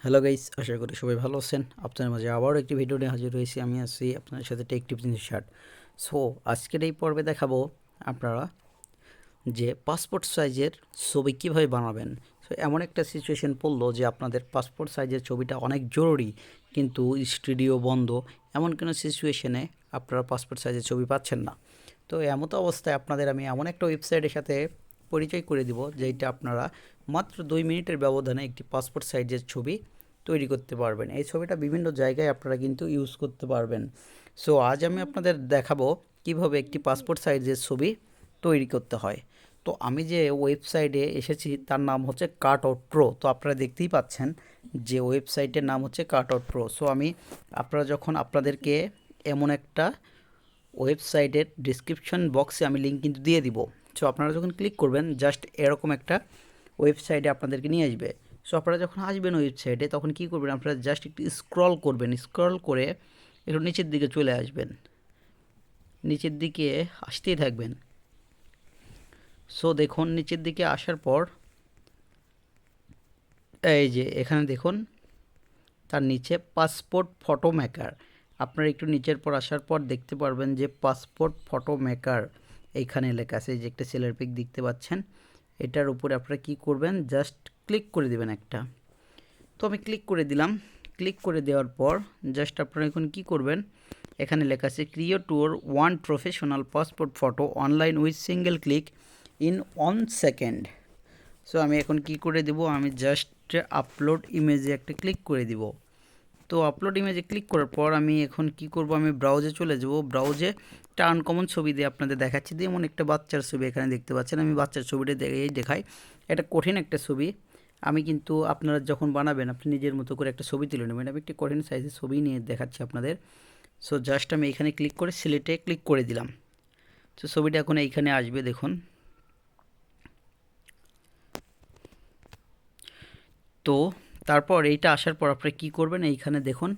Hello guys, আশা করি সবাই ভালো আছেন। আপনাদের মাঝে আবারও একটি ভিডিও নিয়ে হাজির হয়েছি। আমি আছি আপনাদের সাথে take tips in short. So আজকের এই পর্বে দেখাবো আপনারা যে পাসপোর্ট সাইজের ছবি কীভাবে বানাবেন। সো এমন একটা সিচুয়েশন পড়লো যে আপনাদের পাসপোর্ট সাইজের ছবিটা অনেক জরুরি, কিন্তু স্টুডিও বন্ধ। এমন কোনো সিচুয়েশনে আপনারা পাসপোর্ট সাইজের ছবি পাচ্ছেন না। তো এমতো অবস্থায় আপনাদের আমি এমন একটা ওয়েবসাইটের সাথে পরিচয় করে দিব, যেটা আপনারা মাত্র 2 মিনিটের ব্যবধানে একটি পাসপোর্ট সাইজের ছবি তৈরি করতে পারবেন। এই ছবিটা বিভিন্ন জায়গায় আপনারা কিন্তু ইউজ করতে পারবেন। সো আজ আমি আপনাদের দেখাবো কিভাবে একটি পাসপোর্ট সাইজের ছবি তৈরি করতে হয়। তো আমি যে ওয়েবসাইটে এসেছি তার নাম হচ্ছে কাট আউট প্রো। তো আপনারা দেখতেই পাচ্ছেন যে ওয়েবসাইটের নাম হচ্ছে কাট আউট প্রো। সো আপনারা যখন আপনাদেরকে এমন একটা ওয়েবসাইটের ডিসক্রিপশন বক্সে আমি লিঙ্ক কিন্তু দিয়ে দিব। সো আপনারা যখন ক্লিক করবেন জাস্ট এরকম একটা ওয়েবসাইটে আপনাদেরকে নিয়ে আসবে। সো আপনারা যখন আসবেন ওয়েবসাইটে তখন কী করবেন, আপনারা জাস্ট একটু স্ক্রল করবেন, স্ক্রল করে একটু নিচের দিকে চলে আসবেন, নিচের দিকে আসতেই থাকবেন। সো দেখুন নিচের দিকে আসার পর এই যে এখানে দেখুন তার নিচে পাসপোর্ট ফটো মেকার। আপনারা একটু নিচের পর আসার পর দেখতে পারবেন যে পাসপোর্ট ফটো মেকার এইখানে লেখা আছে। যে একটা ছেলের পিক দেখতে পাচ্ছেন, এটার উপরে আপনারা কি করবেন, জাস্ট ক্লিক করে দেবেন একটা। তো আমি ক্লিক করে দিলাম। ক্লিক করে দেওয়ার পর জাস্ট আপনারা এখন কি করবেন, এখানে লেখা আছে create your one professional passport photo online with single click in 1 second. So আমি এখন কি করে দেব, আমি জাস্ট আপলোড ইমেজে একটা ক্লিক করে দিব। তো আপলোড ইমেজে ক্লিক করার পর আমি এখন কি করব, আমি ব্রাউজে চলে যাব। ব্রাউজে একটা আনকমন ছবি দিয়ে আপনাদের দেখাচ্ছি। যেমন একটা বাচ্চার ছবি এখানে দেখতে পাচ্ছেন, আমি বাচ্চার ছবিটা দেখাই। এটা কঠিন একটা ছবি। আমি কিন্তু আপনারা যখন বানাবেন আপনি নিজের মতো করে একটা ছবি তুলে নেবেন। আমি একটি কঠিন সাইজের ছবি নিয়ে দেখাচ্ছি আপনাদের। সো জাস্ট আমি এখানে ক্লিক করে সিলেক্টে ক্লিক করে দিলাম। তো ছবিটা এখন এইখানে আসবে দেখুন। তো তারপর এইটা আসার পর আপনারা কী করবেন, এইখানে দেখুন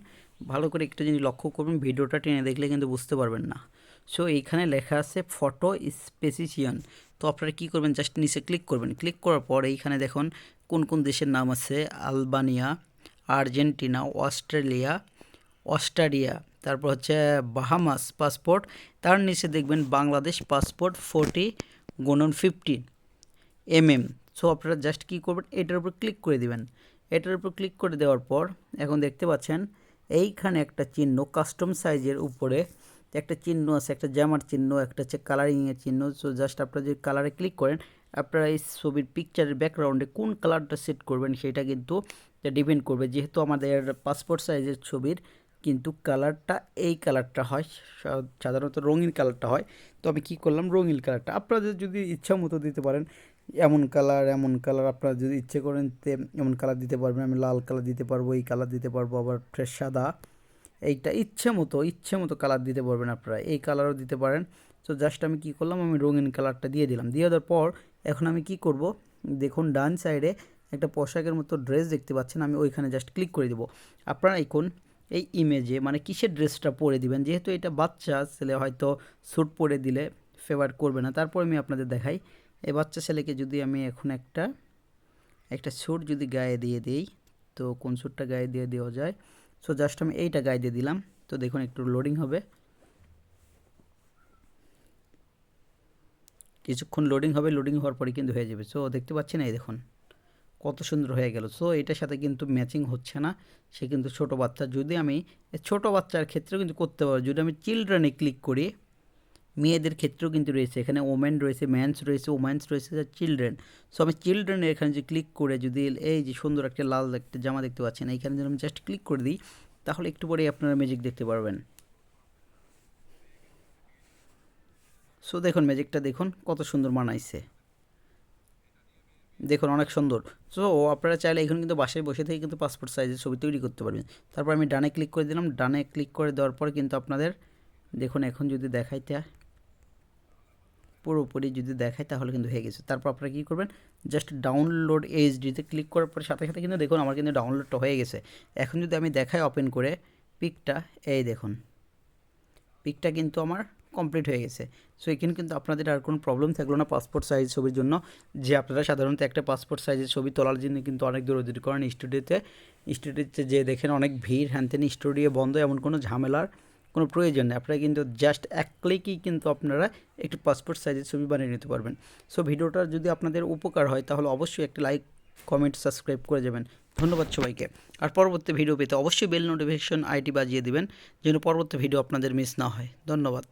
ভালো করে একটা জিনিস লক্ষ্য করবেন, ভিডিওটা টেনে দেখলে কিন্তু বুঝতে পারবেন না। সো এইখানে লেখা আছে ফটো স্পেসিশিয়ান। তো আপনারা কী করবেন, জাস্ট নিচে ক্লিক করবেন। ক্লিক করার পর এইখানে দেখুন কোন কোন দেশের নাম আছে, আলবানিয়া, আর্জেন্টিনা, অস্ট্রেলিয়া, অস্ট্রেলিয়া, তারপর হচ্ছে বাহামাস পাসপোর্ট। তার নিচে দেখবেন Bangladesh passport 40x15 mm। So আপনারা জাস্ট কী করবেন, এটার উপর ক্লিক করে দিবেন। এটার উপর ক্লিক করে দেওয়ার পর এখন দেখতে পাচ্ছেন এইখানে একটা চিহ্ন কাস্টম সাইজের উপরে একটা চিহ্ন আছে, একটা জামার চিহ্ন, একটা হচ্ছে কালারিংয়ের চিহ্ন। সো জাস্ট আপনারা যে কালারে ক্লিক করেন, আপনারা এই ছবির পিকচারের ব্যাকগ্রাউন্ডে কোন কালারটা সেট করবেন সেটা কিন্তু ডিপেন্ড করবে। যেহেতু আমাদের পাসপোর্ট সাইজের ছবির কিন্তু কালারটা এই কালারটা হয়, সাধারণত রঙিন কালারটা হয়। তো আমি কী করলাম, রঙিন কালারটা আপনাদের যদি ইচ্ছা মতো দিতে পারেন। এমন কালার আপনারা যদি ইচ্ছে করেন এমন কালার দিতে পারবেন। আমি লাল কালার দিতে পারবো, এই কালার দিতে পারবো, আবার ফ্রেশ সাদা, এইটা ইচ্ছে মতো কালার দিতে পারবেন আপনারা, এই কালারও দিতে পারেন। তো জাস্ট আমি কি করলাম, আমি রঙিন কালারটা দিয়ে দিলাম। দিয়ে দেওয়ার পর এখন আমি কি করব, দেখুন ডান সাইডে একটা পোশাকের মতো ড্রেস দেখতে পাচ্ছেন, আমি ওইখানে জাস্ট ক্লিক করে দেবো। আপনারা এখন এই ইমেজে মানে কিসের ড্রেসটা পরে দিবেন, যেহেতু এটা বাচ্চা ছেলে হয়তো স্যুট পরে দিলে ফেভার করবে না। তারপর আমি আপনাদের দেখাই, এই বাচ্চা ছেলেকে যদি আমি এখন একটা স্যুট যদি গায়ে দিয়ে দিই, তো কোন স্যুটটা গায়ে দিয়ে দেওয়া যায়। সো জাস্ট আমি এইটা গায়ে দিয়ে দিলাম। তো দেখুন একটু লোডিং হবে, কিছুক্ষণ লোডিং হবে, লোডিং হওয়ার পরে কিন্তু হয়ে যাবে। সো দেখতে পাচ্ছেন এই দেখুন কত সুন্দর হয়ে গেল। সো এটার সাথে কিন্তু ম্যাচিং হচ্ছে না, সে কিন্তু ছোটো বাচ্চা। যদি আমি ছোটো বাচ্চার ক্ষেত্রেও কিন্তু করতে পারবো, যদি আমি চিলড্রেনে ক্লিক করি, মেয়েদের ক্ষেত্রেও কিন্তু রয়েছে, এখানে ওমেন রয়েছে, ম্যানস রয়েছে, ওম্যানস রয়েছে, চিলড্রেন। সো আমি চিলড্রেনের এখানে যে ক্লিক করে যদি এই যে সুন্দর একটা লাল একটা জামা দেখতে পাচ্ছেন, এইখানে যদি আমি জাস্ট ক্লিক করে দিই, তাহলে একটু পরেই আপনারা ম্যাজিক দেখতে পারবেন। সো দেখুন ম্যাজিকটা দেখুন কত সুন্দর মানাইছে, দেখুন অনেক সুন্দর। সো আপনারা চাইলে এখন কিন্তু বাসায় বসে থেকে কিন্তু পাসপোর্ট সাইজের ছবি তৈরি করতে পারবেন। তারপর আমি ডানে ক্লিক করে দিলাম। ডানে ক্লিক করে দেওয়ার পর কিন্তু আপনাদের দেখুন এখন যদি দেখাইতে পুরোপুরি যদি দেখায় তাহলে কিন্তু হয়ে গেছে। তারপর আপনারা কী করবেন, জাস্ট ডাউনলোড এইচডিতে ক্লিক করার পরে সাথে সাথে কিন্তু দেখুন আমার কিন্তু ডাউনলোডটা হয়ে গেছে। এখন যদি আমি দেখাই ওপেন করে পিকটা, এই দেখুন পিকটা কিন্তু আমার কমপ্লিট হয়ে গেছে। সো এখানে কিন্তু আপনাদের আর কোনো প্রবলেম থাকলো না পাসপোর্ট সাইজ ছবির জন্য, যে আপনারা সাধারণত একটা পাসপোর্ট সাইজের ছবি তোলার জন্য কিন্তু অনেক দৌড়াদৌড়ি করেন স্টুডিওতে যে দেখেন অনেক ভিড়, হ্যানতেন স্টুডিও বন্ধ, এমন কোনো ঝামেলার কোনো প্রয়োজন নেই। আপনারা কিন্তু জাস্ট এক ক্লিকই কিন্তু আপনারা একটি পাসপোর্ট সাইজের ছবি বানিয়ে নিতে পারবেন। সো ভিডিওটা যদি আপনাদের উপকার হয় তাহলে অবশ্যই একটা লাইক, কমেন্ট, সাবস্ক্রাইব করে যাবেন। ধন্যবাদ সবাইকে। আর পরবর্তী ভিডিও পেতে অবশ্যই বেল নোটিফিকেশন আইটি বাজিয়ে দিবেন, যেন পরবর্তী ভিডিও আপনাদের মিস না হয়। ধন্যবাদ।